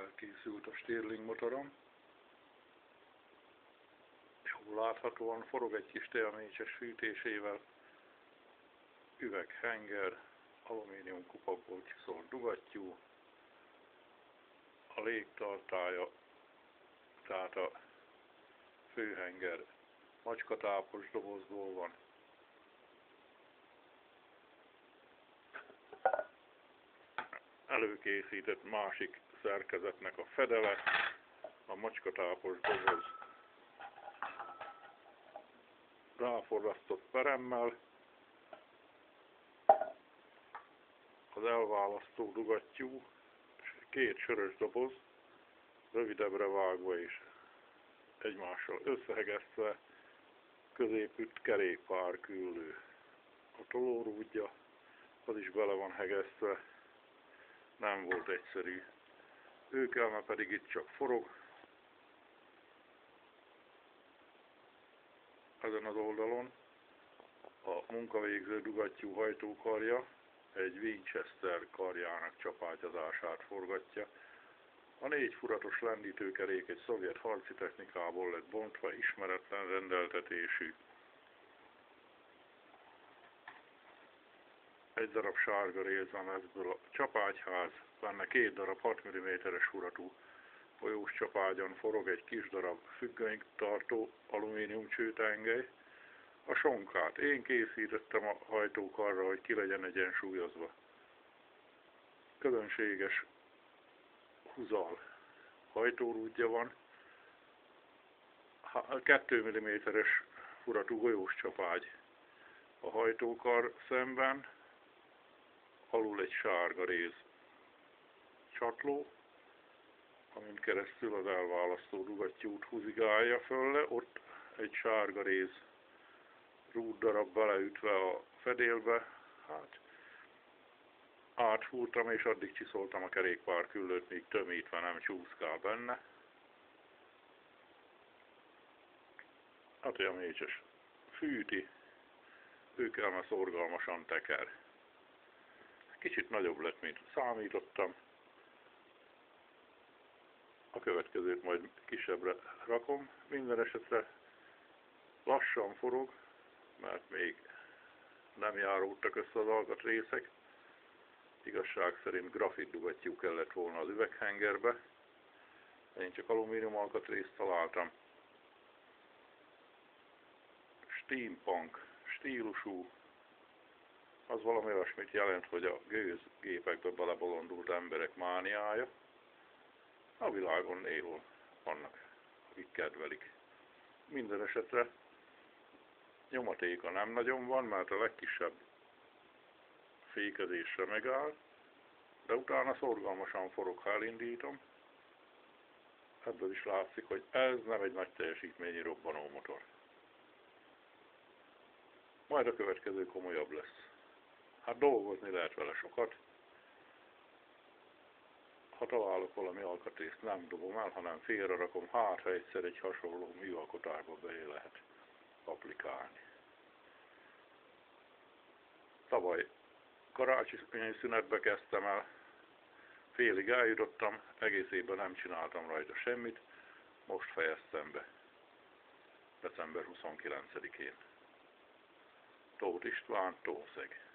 elkészült a Stirling motorom. Jól láthatóan forog egy kis teamécses fűtésével, üveghenger, alumínium kupakból csiszolt dugattyú, a légtartálya, tehát a főhenger macskatápos dobozból van. Előkészített másik szerkezetnek a fedele, a macskatápos doboz ráforrasztott peremmel, az elválasztó dugattyú, két sörös doboz, rövidebbre vágva és egymással összehegesztve, középütt kerékpár küllő. A tolórúdja, az is bele van hegesztve, nem volt egyszerű. Őkelme pedig itt csak forog. Ezen az oldalon a munkavégző dugattyú hajtókarja egy Winchester karjának csapágyazását forgatja. A 4 furatos lendítőkerék egy szovjet harci technikából lett bontva, ismeretlen rendeltetésű. Egy darab sárga rézlemezből a csapágyház, benne 2 darab 6 mm-es furatú folyós csapágyon forog egy kis darab függönytartó alumínium csőtengely. A sonkát én készítettem a hajtókarra, hogy ki legyen egyensúlyozva. Közönséges huzal hajtórúdja van, 2 mm-es furatú golyós csapágy a hajtókar szemben, alul egy sárga réz csatló, amin keresztül az elválasztó dugattyút húzigálja fölle, ott egy sárga réz rúddarab beleütve a fedélbe, hát átfúrtam és addig csiszoltam a kerékpár küllőt, míg tömítve nem csúszkál benne. A teamécses fűti, őkelme szorgalmasan teker. Kicsit nagyobb lett, mint számítottam. A következőt majd kisebbre rakom. Minden esetre lassan forog, mert még nem járódtak össze az alkatrészek. Igazság szerint grafit dugattyú kellett volna az üveghengerbe. Én csak alumínium alkatrészt találtam. Steampunk stílusú, az valami olyasmit jelent, hogy a gőzgépekbe belebolondult emberek mániája. A világon élő vannak, akik kedvelik. Minden esetre nyomatéka nem nagyon van, mert a legkisebb fékezésre megáll, de utána szorgalmasan forog, ha elindítom. Ebből is látszik, hogy ez nem egy nagy teljesítményű robbanómotor. Majd a következő komolyabb lesz. Hát dolgozni lehet vele sokat. Ha találok valami alkatrészt, nem dobom el, hanem félre rakom, hát ha egyszer egy hasonló műalkotásba belé lehet applikálni. Tavaly karácsonyi szünetbe kezdtem el, félig eljutottam, egész évben nem csináltam rajta semmit, most fejeztem be, december 29-én. Tóth István, Tószeg.